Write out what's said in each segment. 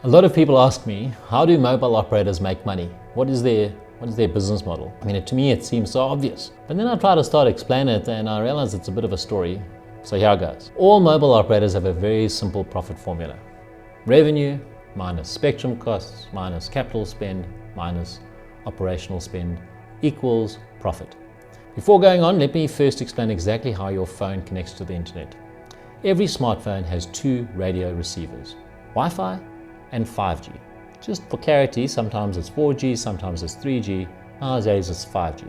A lot of people ask me, how do mobile operators make money? What is their business model? I mean, to me, it seems so obvious. But then I try to start explaining it and I realize it's a bit of a story. So here it goes. All mobile operators have a very simple profit formula. Revenue minus spectrum costs minus capital spend minus operational spend equals profit. Before going on, let me first explain exactly how your phone connects to the internet. Every smartphone has two radio receivers, Wi-Fi and 5G. Just for clarity, sometimes it's 4G, sometimes it's 3G, nowadays it's 5G.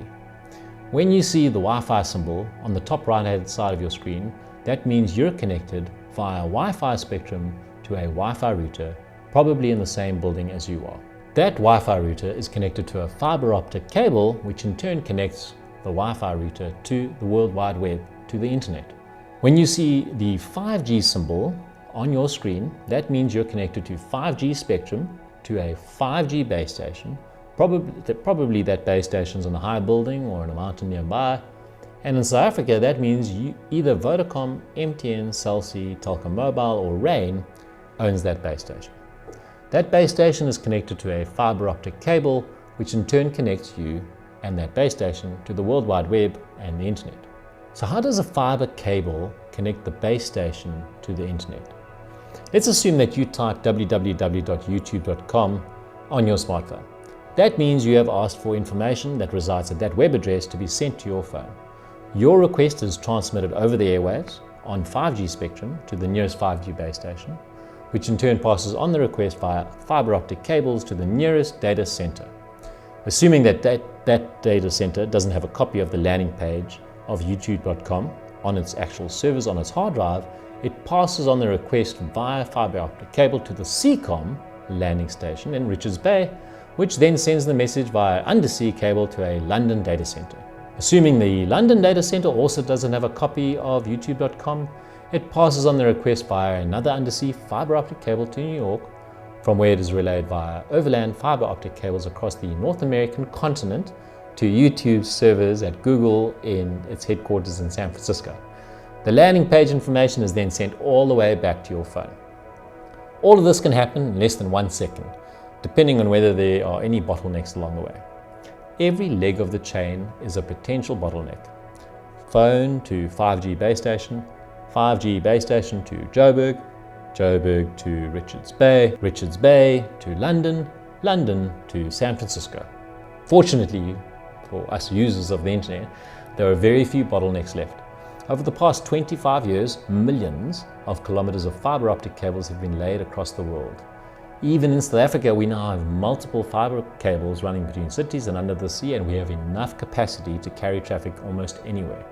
When you see the Wi-Fi symbol on the top right-hand side of your screen, that means you're connected via Wi-Fi spectrum to a Wi-Fi router, probably in the same building as you are. That Wi-Fi router is connected to a fiber optic cable, which in turn connects the Wi-Fi router to the World Wide Web, to the internet. When you see the 5G symbol on your screen, that means you're connected to 5G spectrum to a 5G base station. Probably that base station's on a high building or in a mountain nearby. And in South Africa, that means either Vodacom, MTN, Cell C, Telkom Mobile or Rain owns that base station. That base station is connected to a fiber optic cable, which in turn connects you and that base station to the World Wide Web and the internet. So how does a fiber cable connect the base station to the internet? Let's assume that you type www.youtube.com on your smartphone. That means you have asked for information that resides at that web address to be sent to your phone. Your request is transmitted over the airwaves on 5G spectrum to the nearest 5G base station, which in turn passes on the request via fiber optic cables to the nearest data center. Assuming that data center doesn't have a copy of the landing page of youtube.com on its actual servers on its hard drive, it passes on the request via fiber optic cable to the CCOM landing station in Richards Bay, which then sends the message via undersea cable to a London data center. Assuming the London data center also doesn't have a copy of youtube.com, it passes on the request via another undersea fiber optic cable to New York, from where it is relayed via overland fiber optic cables across the North American continent to YouTube's servers at Google in its headquarters in San Francisco. The landing page information is then sent all the way back to your phone. All of this can happen in less than 1 second, depending on whether there are any bottlenecks along the way. Every leg of the chain is a potential bottleneck. Phone to 5G base station, 5G base station to Joburg, Joburg to Richards Bay, Richards Bay to London, London to San Francisco. Fortunately for us users of the internet, there are very few bottlenecks left. Over the past 25 years, millions of kilometers of fiber optic cables have been laid across the world. Even in South Africa, we now have multiple fiber cables running between cities and under the sea, and we have enough capacity to carry traffic almost anywhere.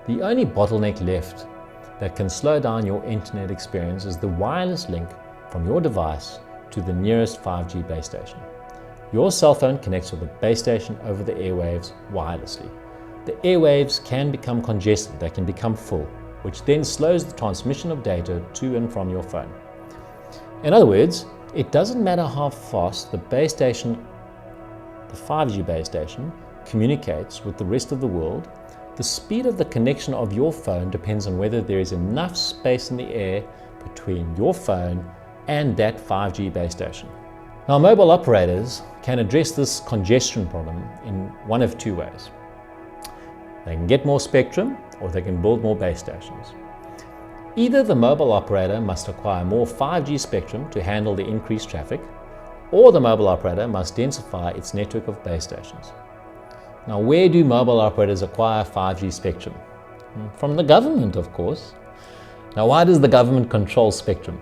The only bottleneck left that can slow down your internet experience is the wireless link from your device to the nearest 5G base station. Your cell phone connects with the base station over the airwaves wirelessly. The airwaves can become congested, they can become full, which then slows the transmission of data to and from your phone. In other words, it doesn't matter how fast the base station, the 5G base station, communicates with the rest of the world. The speed of the connection of your phone depends on whether there is enough space in the air between your phone and that 5G base station. Now, mobile operators can address this congestion problem in one of two ways. They can get more spectrum, or they can build more base stations. Either the mobile operator must acquire more 5G spectrum to handle the increased traffic, or the mobile operator must densify its network of base stations. Now, where do mobile operators acquire 5G spectrum? From the government, of course. Now, why does the government control spectrum?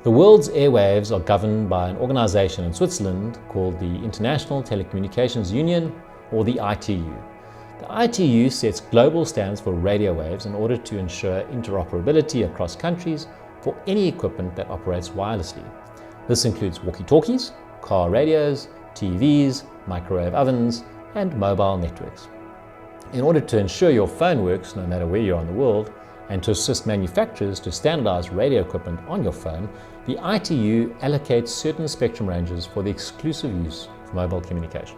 The world's airwaves are governed by an organization in Switzerland called the International Telecommunications Union, or the ITU. The ITU sets global standards for radio waves in order to ensure interoperability across countries for any equipment that operates wirelessly. This includes walkie-talkies, car radios, TVs, microwave ovens, and mobile networks. In order to ensure your phone works no matter where you are in the world, and to assist manufacturers to standardize radio equipment on your phone, the ITU allocates certain spectrum ranges for the exclusive use of mobile communication.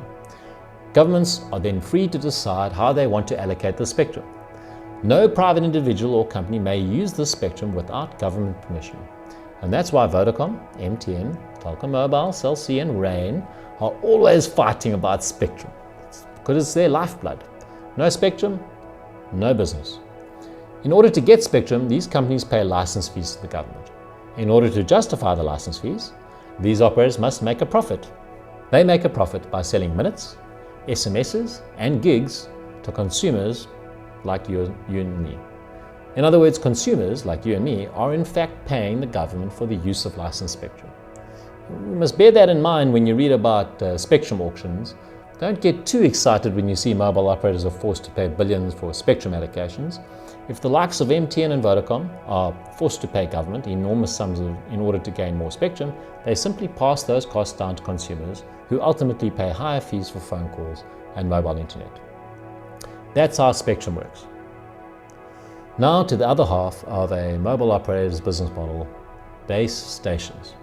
Governments are then free to decide how they want to allocate the spectrum. No private individual or company may use this spectrum without government permission. And that's why Vodacom, MTN, Telkom Mobile, Cell C and Rain are always fighting about spectrum. Because it's their lifeblood. No spectrum, no business. In order to get spectrum, these companies pay license fees to the government. In order to justify the license fees, these operators must make a profit. They make a profit by selling minutes, SMSs, and gigs to consumers like you and me. In other words, consumers like you and me are in fact paying the government for the use of licensed spectrum. You must bear that in mind when you read about spectrum auctions. Don't get too excited when you see mobile operators are forced to pay billions for spectrum allocations. If the likes of MTN and Vodacom are forced to pay government enormous sums in order to gain more spectrum, they simply pass those costs down to consumers who ultimately pay higher fees for phone calls and mobile internet. That's how spectrum works. Now to the other half of a mobile operator's business model, base stations.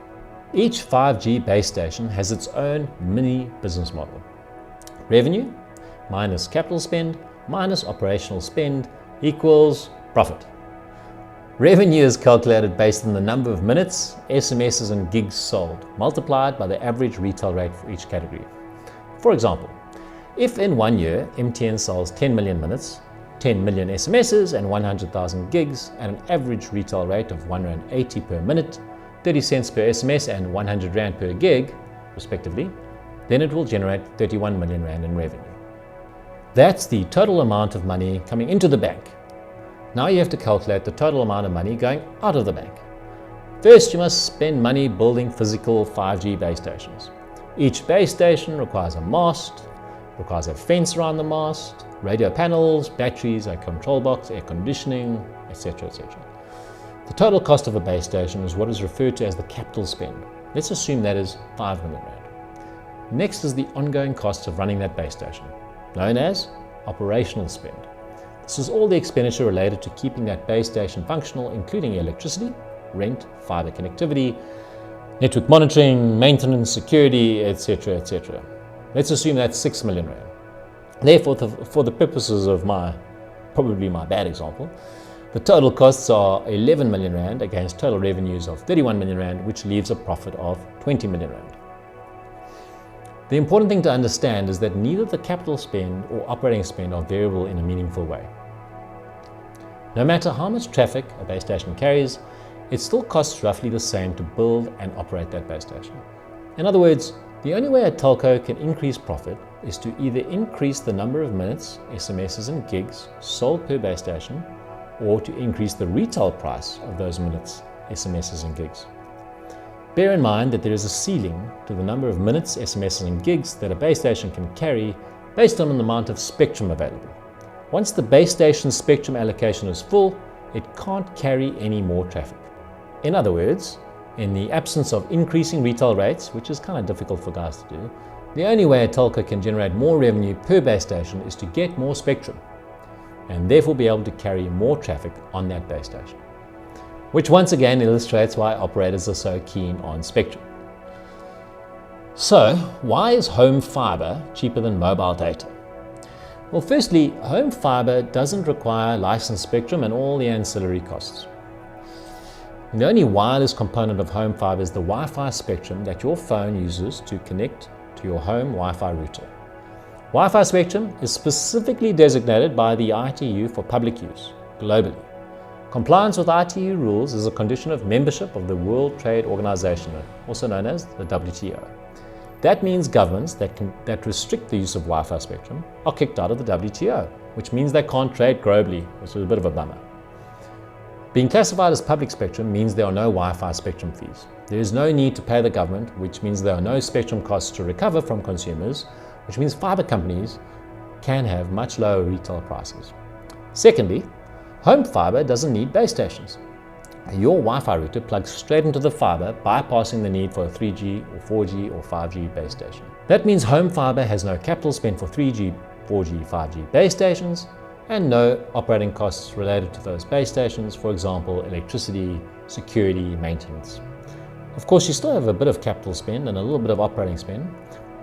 Each 5G base station has its own mini business model. Revenue minus capital spend minus operational spend equals profit. Revenue is calculated based on the number of minutes, SMSs and gigs sold, multiplied by the average retail rate for each category. For example, if in 1 year MTN sells 10 million minutes, 10 million SMSs and 100,000 gigs at an average retail rate of R1.80 per minute, 30 cents per SMS and R100 per gig, respectively, then it will generate 31 million rand in revenue. That's the total amount of money coming into the bank. Now you have to calculate the total amount of money going out of the bank. First, you must spend money building physical 5G base stations. Each base station requires a mast, requires a fence around the mast, radio panels, batteries, a control box, air conditioning, etc., etc. The total cost of a base station is what is referred to as the capital spend. Let's assume that is 5 million rand. Next is the ongoing costs of running that base station, known as operational spend. This is all the expenditure related to keeping that base station functional, including electricity, rent, fiber connectivity, network monitoring, maintenance, security, etc., etc. Let's assume that's 6 million rand. Therefore, for the purposes of probably my bad example, the total costs are 11 million rand against total revenues of 31 million rand, which leaves a profit of 20 million rand. The important thing to understand is that neither the capital spend or operating spend are variable in a meaningful way. No matter how much traffic a base station carries, it still costs roughly the same to build and operate that base station. In other words, the only way a telco can increase profit is to either increase the number of minutes, SMSs and gigs sold per base station, or to increase the retail price of those minutes, SMSs and gigs. Bear in mind that there is a ceiling to the number of minutes, SMSs and gigs that a base station can carry based on the amount of spectrum available. Once the base station's spectrum allocation is full, it can't carry any more traffic. In other words, in the absence of increasing retail rates, which is kind of difficult for guys to do, the only way a telco can generate more revenue per base station is to get more spectrum and therefore be able to carry more traffic on that base station. Which once again illustrates why operators are so keen on spectrum. So, why is home fiber cheaper than mobile data? Well, firstly, home fiber doesn't require licensed spectrum and all the ancillary costs. The only wireless component of home fiber is the Wi-Fi spectrum that your phone uses to connect to your home Wi-Fi router. Wi-Fi spectrum is specifically designated by the ITU for public use globally. Compliance with ITU rules is a condition of membership of the World Trade Organization, also known as the WTO. That means governments that restrict the use of Wi-Fi spectrum are kicked out of the WTO, which means they can't trade globally, which is a bit of a bummer. Being classified as public spectrum means there are no Wi-Fi spectrum fees. There is no need to pay the government, which means there are no spectrum costs to recover from consumers, which means fiber companies can have much lower retail prices. Secondly, home fiber doesn't need base stations. Your Wi-Fi router plugs straight into the fiber, bypassing the need for a 3G or 4G or 5G base station. That means home fiber has no capital spend for 3G, 4G, 5G base stations, and no operating costs related to those base stations, for example, electricity, security, maintenance. Of course, you still have a bit of capital spend and a little bit of operating spend.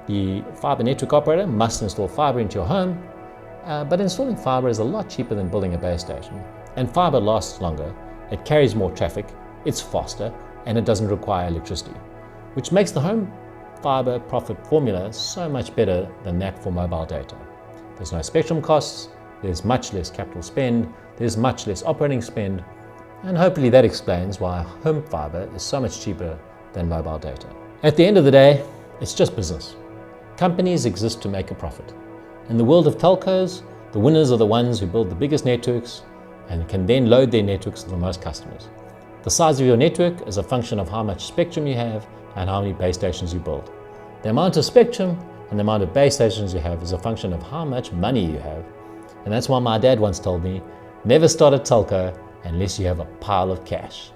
The fiber network operator must install fiber into your home, but installing fiber is a lot cheaper than building a base station. And fiber lasts longer, it carries more traffic, it's faster, and it doesn't require electricity, which makes the home fiber profit formula so much better than that for mobile data. There's no spectrum costs, there's much less capital spend, there's much less operating spend, and hopefully that explains why home fiber is so much cheaper than mobile data. At the end of the day, it's just business. Companies exist to make a profit. In the world of telcos, the winners are the ones who build the biggest networks and can then load their networks to the most customers. The size of your network is a function of how much spectrum you have and how many base stations you build. The amount of spectrum and the amount of base stations you have is a function of how much money you have. And that's why my dad once told me, never start a telco unless you have a pile of cash.